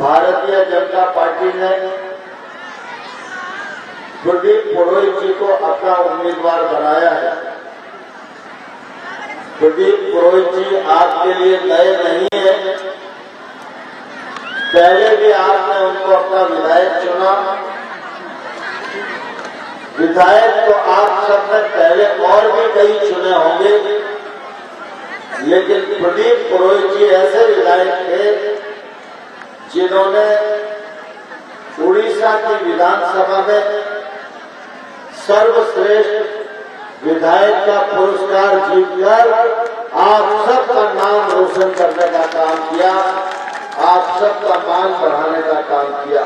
Bharatiya Janata party ने प्रदीप पुरोहित जी को अपना उम्मीदवार बनाया है। प्रदीप पुरोहित जी आपके लिए नए नहीं है, पहले भी आपने उनको अपना विधायक चुना। विधायक तो आप सबने पहले और भी कई चुने होंगे, लेकिन प्रदीप पुरोहित जी ऐसे विधायक थे जिन्होंने उड़ीसा की विधानसभा में सर्वश्रेष्ठ विधायक का पुरस्कार जीतकर आप सबका नाम रोशन करने का काम किया, आप सबका मान बढ़ाने का काम किया।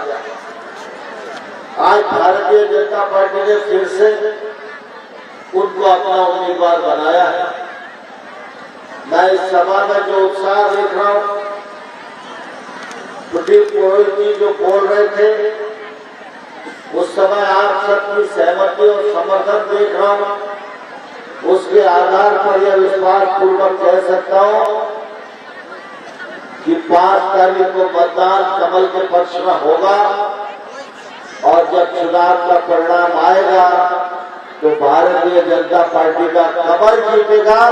आज भारतीय जनता पार्टी ने फिर से उनको अपना उम्मीदवार बनाया है। मैं इस सभा में जो उत्साह देख रहा हूं, प्रदीप पुरोहित जी जो बोल रहे थे उस समय आप सबकी सहमति और समर्थन देख रहा हूं, उसके आधार पर यह विश्वास पूर्वक कह सकता हूं कि 5 तारीख को मतदान कमल के पक्ष में होगा और जब चुनाव का परिणाम आएगा तो भारतीय जनता पार्टी का कमल जीतेगा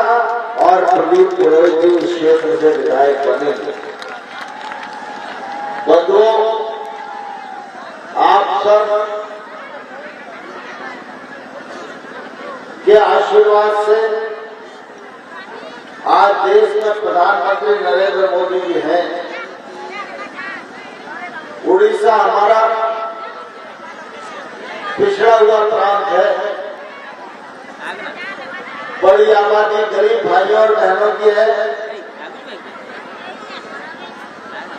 और प्रदीप पुरोहित जी इस क्षेत्र से विधायक बनेंगे। बंधुओं, आप सब के आशीर्वाद से आज देश में प्रधानमंत्री नरेंद्र मोदी जी हैं। उड़ीसा हमारा पिछड़ा हुआ प्रांत है, बड़ी आबादी गरीब भाइयों और बहनों की है,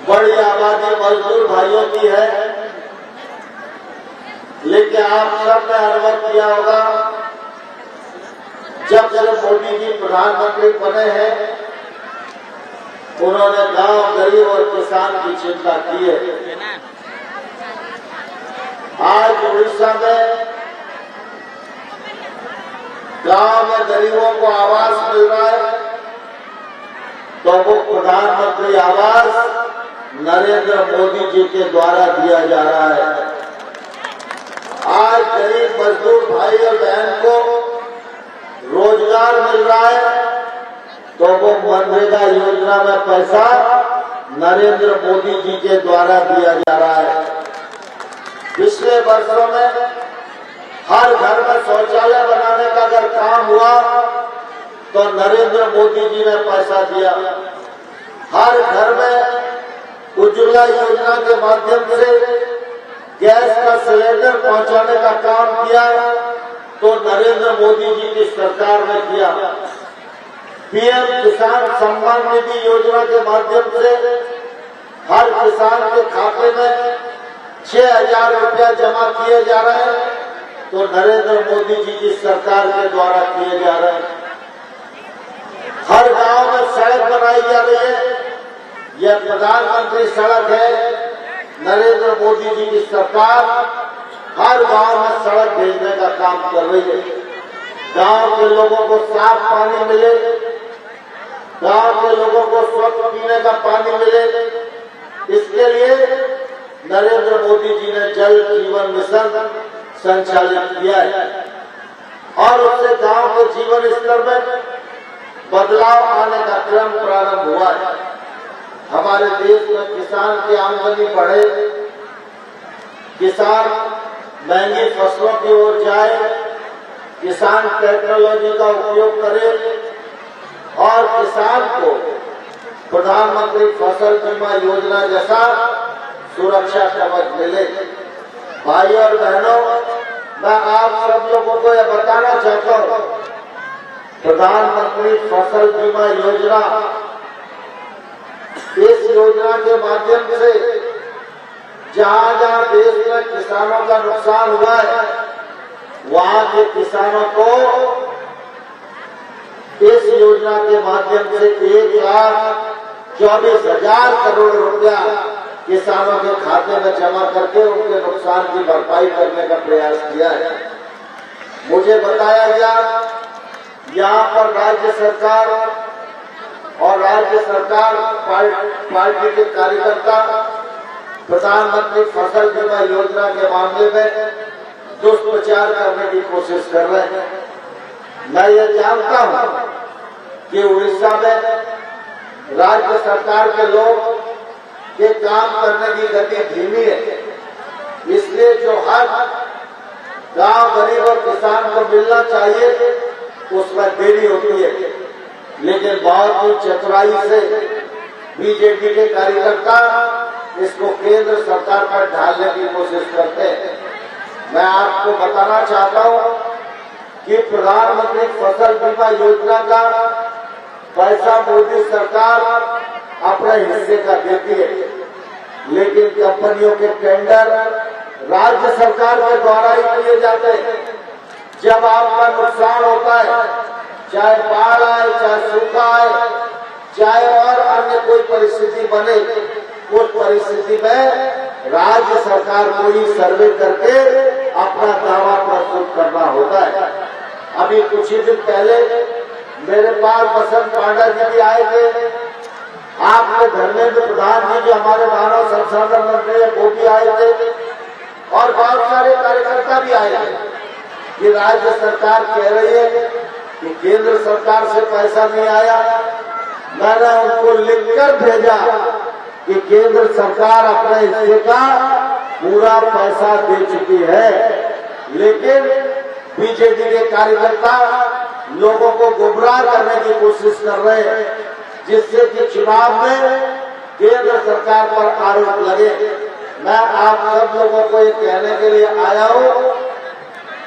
बड़ी आबादी मजदूर भाइयों की है। लेकिन आप सबने अनुभव किया होगा, जब से मोदी जी प्रधानमंत्री बने हैं उन्होंने गांव, गरीब और किसान की चिंता की है। आज उड़ीसा में गांव में गरीबों को आवास मिल रहा है तो वो प्रधानमंत्री आवास नरेंद्र मोदी जी के द्वारा दिया जा रहा है। आज गरीब मजदूर भाई और बहन को रोजगार मिल रहा है तो वो मनरेगा योजना में पैसा नरेंद्र मोदी जी के द्वारा दिया जा रहा है। पिछले वर्षों में हर घर में शौचालय बनाने का अगर काम हुआ तो नरेंद्र मोदी जी ने पैसा दिया। हर घर में उज्ज्वला योजना के माध्यम से गैस का सिलेंडर पहुंचाने का काम किया तो नरेंद्र मोदी जी की सरकार ने किया। पीएम किसान सम्मान निधि योजना के माध्यम से हर किसान के खाते में 6,000 रुपया जमा किए जा रहे हैं तो नरेंद्र मोदी जी की सरकार के द्वारा किए जा रहे हैं। हर गांव में सड़क बनाई जा रही है, यह प्रधानमंत्री सड़क है। नरेंद्र मोदी जी की सरकार हर गांव में सड़क भेजने का काम कर रही है। गांव के लोगों को साफ पानी मिले, गांव के लोगों को स्वच्छ पीने का पानी मिले, इसके लिए नरेंद्र मोदी जी ने जल जीवन मिशन संचालित किया है और उससे गांव के जीवन स्तर में बदलाव आने का क्रम प्रारंभ हुआ है। हमारे देश में किसान की आमदनी बढ़े, किसान महंगी फसलों की ओर जाए, किसान टेक्नोलॉजी का उपयोग करे और किसान को प्रधानमंत्री फसल बीमा योजना जैसा सुरक्षा कवच मिले। भाई और बहनों, मैं आप सब लोगों को यह बताना चाहता हूं, प्रधानमंत्री फसल बीमा योजना, इस योजना के माध्यम से जहां जहां देश में किसानों का नुकसान हुआ है वहां के किसानों को इस योजना के माध्यम से 1,24,000 करोड़ रुपया किसानों के खाते में जमा करके उनके नुकसान की भरपाई करने का प्रयास किया है। मुझे बताया गया यहाँ पर राज्य सरकार और राज्य सरकार पार्टी के कार्यकर्ता प्रधानमंत्री फसल बीमा योजना के मामले में दुष्प्रचार करने की कोशिश कर रहे हैं। मैं ये जानता हूं कि उड़ीसा में राज्य सरकार के लोग के काम करने की गति धीमी है, इसलिए जो हक गांव गरीब और किसान को मिलना चाहिए उसमें देरी होती है। लेकिन बहुत ही चतुराई से बीजेपी के कार्यकर्ता इसको केंद्र सरकार पर ढालने की कोशिश करते हैं। मैं आपको बताना चाहता हूं कि प्रधानमंत्री फसल बीमा योजना का पैसा मोदी सरकार अपने हिस्से का देती है, लेकिन कंपनियों के टेंडर राज्य सरकार के द्वारा ही किए जाते हैं। जब आपका नुकसान होता है, चाहे बाढ़ आए, चाहे सूखा आए, चाहे और अन्य कोई परिस्थिति बने, उस परिस्थिति में राज्य सरकार को ही सर्वे करके अपना दावा प्रस्तुत करना होता है। अभी कुछ ही दिन पहले मेरे पास बसंत पांडा जी भी आए थे, आपने धर्मेंद्र प्रधान जी जो हमारे मानव संसाधन मंत्री है वो भी आए थे, और बहुत सारे कार्यकर्ता भी आए थे कि राज्य सरकार कह रही है कि केंद्र सरकार से पैसा नहीं आया। मैंने उनको लिखकर भेजा कि केंद्र सरकार अपने हिस्से का पूरा पैसा दे चुकी है, लेकिन बीजेपी के कार्यकर्ता लोगों को गुमराह करने की कोशिश कर रहे हैं, जिससे कि चुनाव में केंद्र सरकार पर आरोप लगे। मैं आप सब लोगों को ये कहने के लिए आया हूं,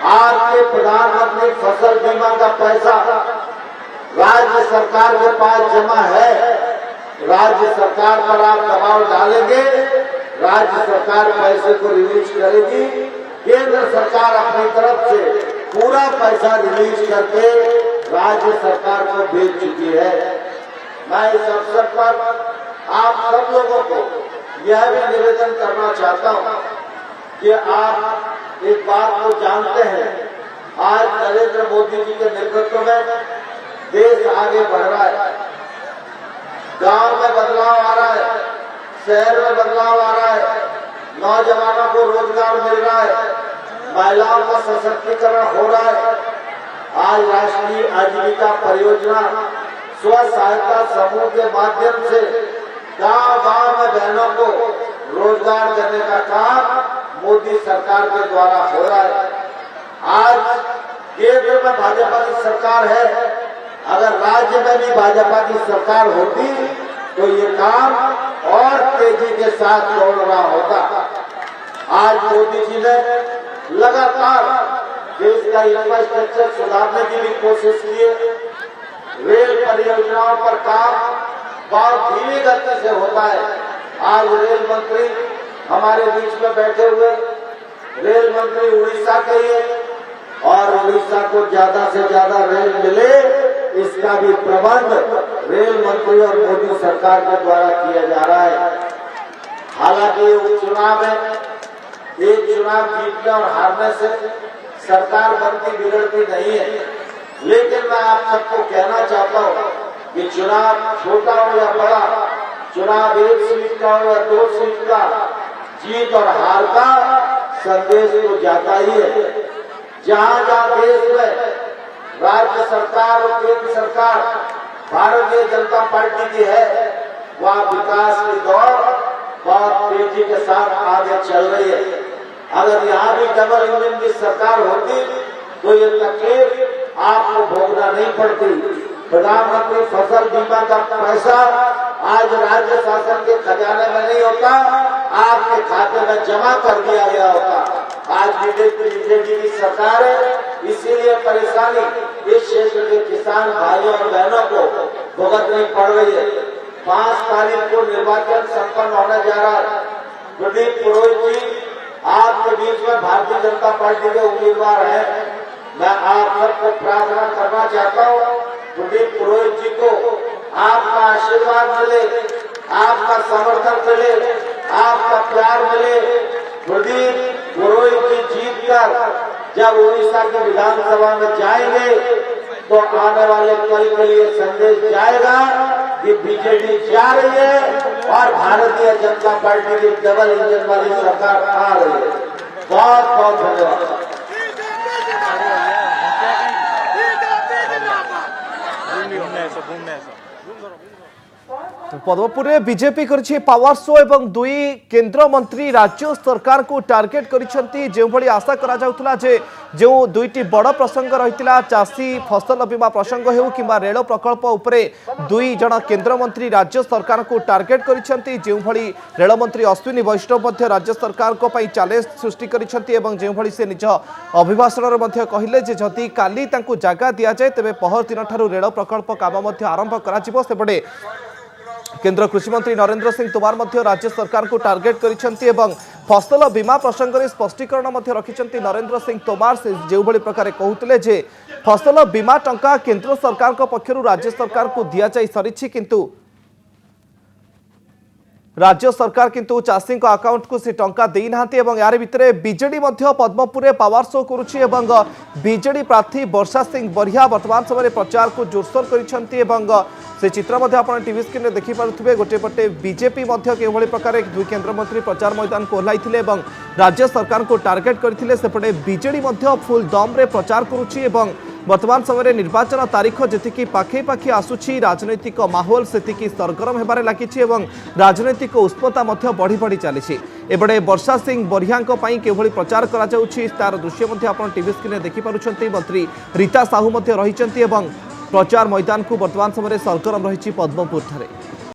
आपके प्रधानमंत्री फसल बीमा का पैसा राज्य सरकार के पास जमा है। राज्य सरकार पर आप दबाव डालेंगे, राज्य सरकार पैसे को रिलीज करेगी। केंद्र सरकार अपनी तरफ से पूरा पैसा रिलीज करके राज्य सरकार को भेज चुकी है। मैं इस अवसर पर आप सब लोगों को यह भी निवेदन करना चाहता हूं कि आप एक बात को जानते हैं, आज नरेंद्र मोदी जी के नेतृत्व में देश आगे बढ़ रहा है। गांव में बदलाव आ रहा है, शहर में बदलाव आ रहा है, नौजवानों को रोजगार मिल रहा है, महिलाओं का सशक्तिकरण हो रहा है। आज राष्ट्रीय आजीविका परियोजना स्व सहायता समूह के माध्यम से गांव-गांव में बहनों को रोजगार देने का काम मोदी सरकार के द्वारा हो रहा है। आज केंद्र में भाजपा की सरकार है, अगर राज्य में भी भाजपा की सरकार होती तो ये काम और तेजी के साथ दौड़ रहा होता। आज मोदी जी ने लगातार देश का इंफ्रास्ट्रक्चर सुधारने की भी कोशिश की है। रेल परियोजनाओं पर काम बहुत धीमी गति से होता है। आज रेल मंत्री हमारे बीच में बैठे हुए रेल मंत्री उड़ीसा के ही, और उड़ीसा को ज्यादा से ज्यादा रेल मिले इसका भी प्रबंध रेल मंत्री और मोदी सरकार के द्वारा किया जा रहा है। हालांकि उपचुनाव में एक चुनाव जीतने और हारने से सरकार बनती बिगड़ती नहीं है, लेकिन मैं आप सबको कहना चाहता हूं कि चुनाव छोटा हो या बड़ा, चुनाव एक सीट का हो या 2 सीट का, जीत और हार का संदेश तो जाता ही है। जहां जहां देश में राज्य सरकार और केंद्र सरकार भारतीय जनता पार्टी की है, वहां विकास की दौड़ बहुत तेजी के साथ आगे चल रही है। अगर यहाँ भी डबल इंजन की सरकार होती तो ये तकलीफ आपको भोगना नहीं पड़ती। प्रधानमंत्री फसल बीमा का पैसा आज राज्य शासन के खजाने में नहीं होता, आपके खाते में जमा कर दिया गया होता। आज बीजेपी की सरकार है, इसीलिए परेशानी इस क्षेत्र के किसान भाइयों और बहनों को भुगतनी पड़ रही है। 5 तारीख को निर्वाचन संपन्न होने जा रहा है। प्रदीप पुरोहित जी आपके बीच में भारतीय जनता पार्टी के उम्मीदवार हैं। मैं आप सबको प्रार्थना करना चाहता हूँ, प्रदीप पुरोहित जी को आपका आशीर्वाद मिले, आपका समर्थन मिले, आपका प्यार मिले। प्रदीप पुरोहित जी जीतकर जब उड़ीसा की विधानसभा में जाएंगे तो आने वाले कल के लिए संदेश जाएगा कि बीजेडी जा रही है और भारतीय जनता पार्टी की डबल इंजन वाली सरकार आ रही है। बहुत बहुत धन्यवाद। तो पद्मपुर में बीजेपी करिछि पावर शो एवं दुई केंद्र मंत्री राज्य सरकार को टार्गेट करिसेंती जो भली आशा करा जाउथला जे जो दुईटी बड़ प्रसंग रहितला चाषी फसल बीमा प्रसंग हेउ किंबा रेल प्रकल्प उपरे दुई जन केंद्र मंत्री राज्य सरकार को टार्गेट करिसेंती जो भली रेल मंत्री अश्विनी वैष्णव मध्य राज्य सरकार को पई चैलेंज सृष्टि करिसेंती एवं जो भली से निज अभिभाषण रे मध्य कहिले जे जदि काली तांको जागा दिया जाय तबे पहर दिन ठारू रेल प्रकल्प काम मध्य आरंभ करा जिवो सेपटे केंद्र कृषि मंत्री नरेंद्र सिंह तोमार मध्य राज्य सरकार को टार्गेट करिसेंती एवं फसल बीमा प्रसंग में स्पष्टीकरण मध्य रखिसेंती नरेंद्र सिंह तोमार से जो भली प्रकार कहउतले जे फसल बीमा टंका केंद्र सरकार को पक्षरु राज्य सरकार को दिया जाय सरिछि किंतु राज्य सरकार किंतु चाषी अकाउंट को से टंका दे नाहांती एवं यार भितरे बीजेडी मध्य पद्मपुर पावर शो करुछि एवं बीजेडी प्रार्थी वर्षा सिंह बरिया वर्तमान समय प्रचार को जोरसोर करिसेंती एवं से चित्र मध्य आपण टीवी स्क्रीन में देखि पारुथिबे गोटे पटे बीजेपी मध्य के भली प्रकार दुई केंद्र मंत्री प्रचार मैदान को ओह्लाइथिले एवं राज्य सरकार को टार्गेट करथिले सेपटे बीजेडी मध्य फुल दम रे प्रचार करुछि एवं वर्तमान समय निर्वाचन तारीख जी पाखे पाखे आसुछि राजनैतिक माहौल सेतिकी सरगरम हेबारे लागिछि एवं राजनैतिक उष्णता मध्य बढ़ी बढ़ी चलीछि। एबडे वर्षा सिंह बरिया केभली प्रचार करा जाउछि तार दृश्य मध्य आपण टीवी स्क्रीन में देखि पारुछंती। मंत्री रीता साहू मध्य रहिछंती एवं प्रचार मैदान को वर्तमान समय सरगरम रहिछि पद्मपुर ठारे।